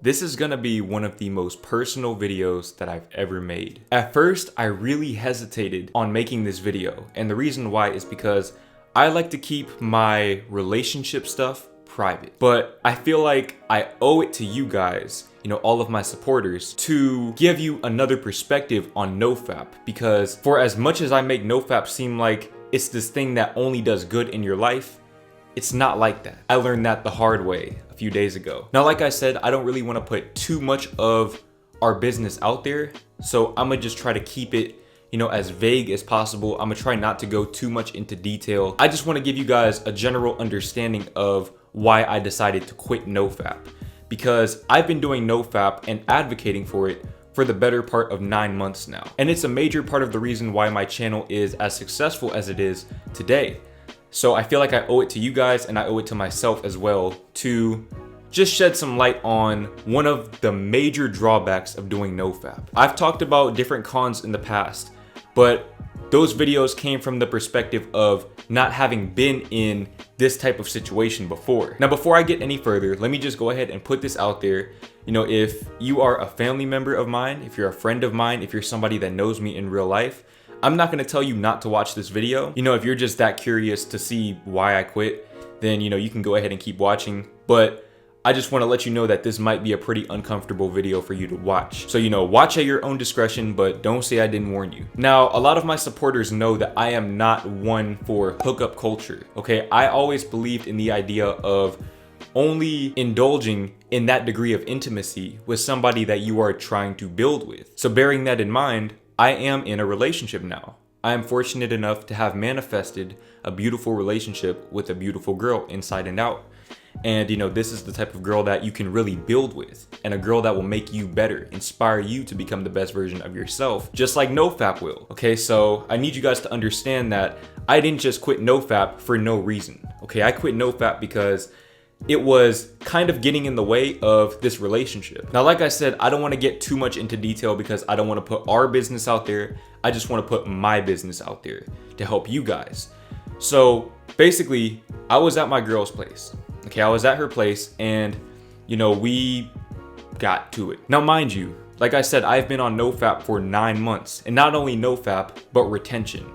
This is gonna be one of the most personal videos that I've ever made. At first, I really hesitated on making this video, and the reason why is because I like to keep my relationship stuff private. But I feel like I owe it to you guys, all of my supporters, to give you another perspective on NoFap, because for as much as I make NoFap seem like it's this thing that only does good in your life, it's not like that. I learned that the hard way a few days ago. Now, like I said, I don't really want to put too much of our business out there, so I'm gonna just try to keep it as vague as possible. I'm gonna try not to go too much into detail. I just want to give you guys a general understanding of why I decided to quit NoFap, because I've been doing NoFap and advocating for it for the better part of 9 months now. And it's a major part of the reason why my channel is as successful as it is today. So I feel like I owe it to you guys, and I owe it to myself as well, to just shed some light on one of the major drawbacks of doing NoFap. I've talked about different cons in the past, but those videos came from the perspective of not having been in this type of situation before. Now, before I get any further, let me just go ahead and put this out there. If you are a family member of mine, if you're a friend of mine, if you're somebody that knows me in real life, I'm not gonna tell you not to watch this video. If you're just that curious to see why I quit, then you can go ahead and keep watching. But I just wanna let you know that this might be a pretty uncomfortable video for you to watch. So watch at your own discretion, but don't say I didn't warn you. Now, a lot of my supporters know that I am not one for hookup culture, okay? I always believed in the idea of only indulging in that degree of intimacy with somebody that you are trying to build with. So bearing that in mind, I am in a relationship now. I am fortunate enough to have manifested a beautiful relationship with a beautiful girl inside and out. And this is the type of girl that you can really build with, and a girl that will make you better, inspire you to become the best version of yourself, just like NoFap will. Okay, so I need you guys to understand that I didn't just quit NoFap for no reason. Okay, I quit NoFap because it was kind of getting in the way of this relationship. Now, like I said, I don't want to get too much into detail because I don't want to put our business out there. I just want to put my business out there to help you guys. So basically, I was at my girl's place. Okay, I was at her place, and we got to it. Now, mind you, like I said, I've been on NoFap for 9 months, and not only NoFap, but retention.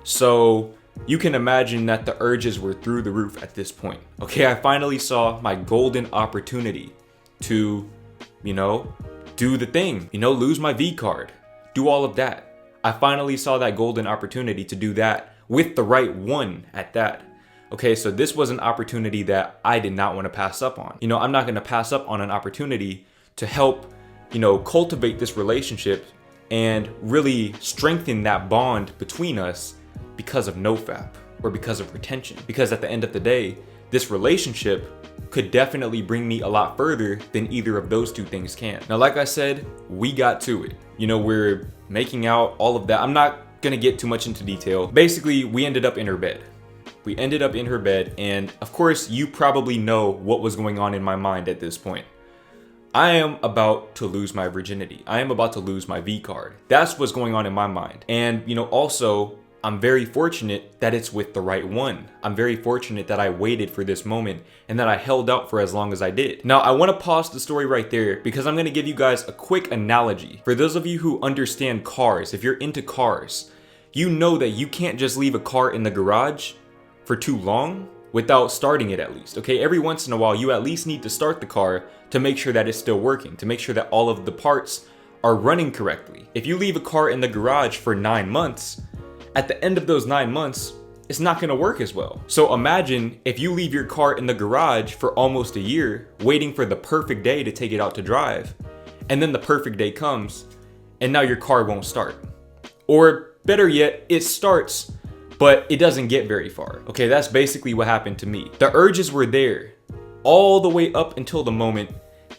So you can imagine that the urges were through the roof at this point. Okay, I finally saw my golden opportunity to, do the thing, lose my V card, do all of that. I finally saw that golden opportunity to do that with the right one at that. Okay, so this was an opportunity that I did not want to pass up on. I'm not going to pass up on an opportunity to help, cultivate this relationship and really strengthen that bond between us because of NoFap or because of retention. Because at the end of the day, this relationship could definitely bring me a lot further than either of those two things can. Now, like I said, we got to it. We're making out, all of that. I'm not gonna get too much into detail. Basically, we ended up in her bed. And of course, you probably know what was going on in my mind at this point. I am about to lose my virginity. I am about to lose my V card. That's what's going on in my mind. And also, I'm very fortunate that it's with the right one. I'm very fortunate that I waited for this moment and that I held out for as long as I did. Now, I want to pause the story right there because I'm going to give you guys a quick analogy. For those of you who understand cars, if you're into cars, you know that you can't just leave a car in the garage for too long without starting it at least. Okay, every once in a while, you at least need to start the car to make sure that it's still working, to make sure that all of the parts are running correctly. If you leave a car in the garage for 9 months, at the end of those 9 months, it's not gonna work as well. So imagine if you leave your car in the garage for almost a year, waiting for the perfect day to take it out to drive, and then the perfect day comes, and now your car won't start. Or better yet, it starts, but it doesn't get very far. Okay, that's basically what happened to me. The urges were there all the way up until the moment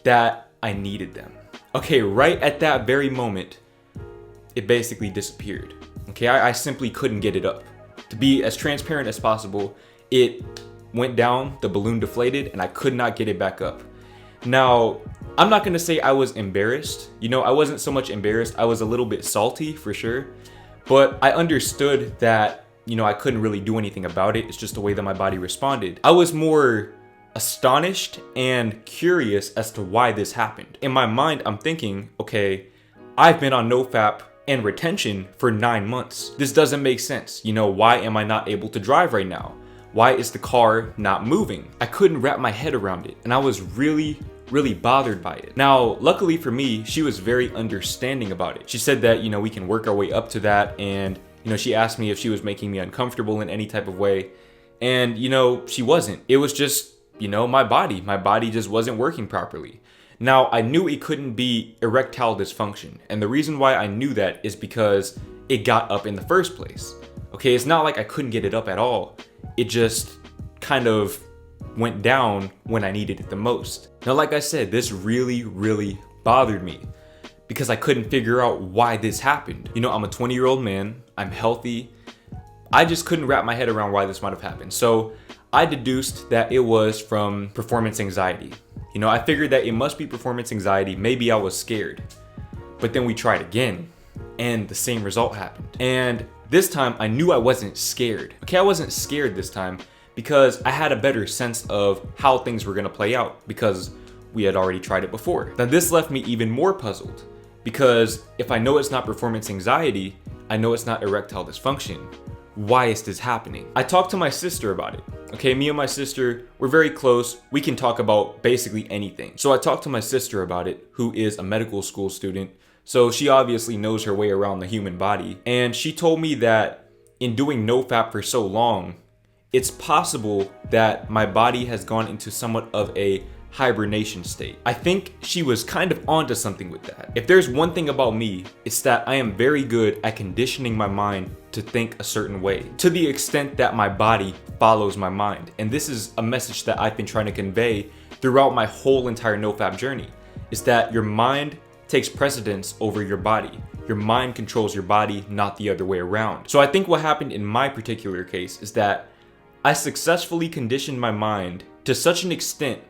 that I needed them. Okay, right at that very moment, it basically disappeared. Okay, I simply couldn't get it up. To be as transparent as possible, it went down, the balloon deflated, and I could not get it back up. Now, I'm not gonna say I was embarrassed. I wasn't so much embarrassed. I was a little bit salty for sure, but I understood that, I couldn't really do anything about it. It's just the way that my body responded. I was more astonished and curious as to why this happened. In my mind, I'm thinking, okay, I've been on NoFap and retention for 9 months. This doesn't make sense. You know, why am I not able to drive right now? Why is the car not moving? I couldn't wrap my head around it, and I was really bothered by it. Now, luckily for me, she was very understanding about it. She said that, you know, we can work our way up to that, and, you know, she asked me if she was making me uncomfortable in any type of way, and, you know, she wasn't. It was just, you know, my body just wasn't working properly. Now, I knew it couldn't be erectile dysfunction, and the reason why I knew that is because it got up in the first place. Okay, it's not like I couldn't get it up at all. It just kind of went down when I needed it the most. Now, like I said, this really bothered me because I couldn't figure out why this happened. You know, I'm a 20-year-old man, I'm healthy. I just couldn't wrap my head around why this might have happened. So I deduced that it was from performance anxiety. You know, I figured that it must be performance anxiety. Maybe I was scared. But then we tried again and the same result happened. And this time I knew I wasn't scared. Okay, I wasn't scared this time because I had a better sense of how things were gonna play out because we had already tried it before. Now this left me even more puzzled because if I know it's not performance anxiety, I know it's not erectile dysfunction. Why is this happening? I talked to my sister about it. Okay, me and my sister, we're very close. We can talk about basically anything. So I talked to my sister about it, who is a medical school student. So she obviously knows her way around the human body. And she told me that in doing NoFap for so long, it's possible that my body has gone into somewhat of a hibernation state. I think she was kind of onto something with that. If there's one thing about me, it's that I am very good at conditioning my mind to think a certain way, to the extent that my body follows my mind. And this is a message that I've been trying to convey throughout my whole entire NoFap journey, is that your mind takes precedence over your body. Your mind controls your body, not the other way around. So I think what happened in my particular case is that I successfully conditioned my mind to such an extent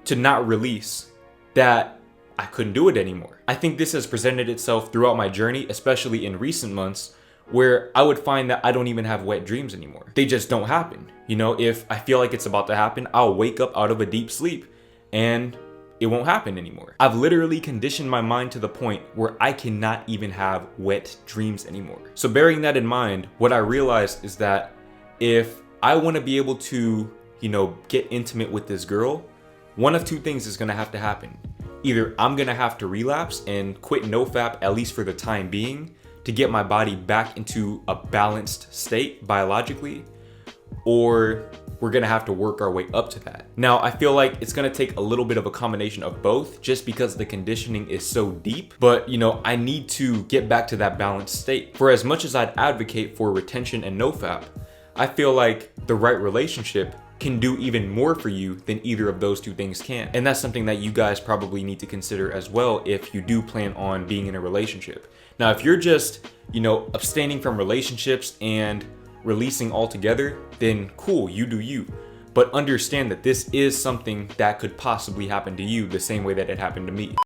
to not release that I couldn't do it anymore. I think this has presented itself throughout my journey, especially in recent months, where I would find that I don't even have wet dreams anymore. They just don't happen. You know, if I feel like it's about to happen, I'll wake up out of a deep sleep and it won't happen anymore. I've literally conditioned my mind to the point where I cannot even have wet dreams anymore. So bearing that in mind, what I realized is that if I want to be able to, you know, get intimate with this girl, one of two things is gonna have to happen. Either I'm gonna have to relapse and quit NoFap, at least for the time being, to get my body back into a balanced state biologically, or we're gonna have to work our way up to that. Now, I feel like it's gonna take a little bit of a combination of both just because the conditioning is so deep, but you know, I need to get back to that balanced state. For as much as I'd advocate for retention and NoFap, I feel like the right relationship can do even more for you than either of those two things can. And that's something that you guys probably need to consider as well if you do plan on being in a relationship. Now, if you're just, you know, abstaining from relationships and releasing altogether, then cool, you do you. But understand that this is something that could possibly happen to you the same way that it happened to me.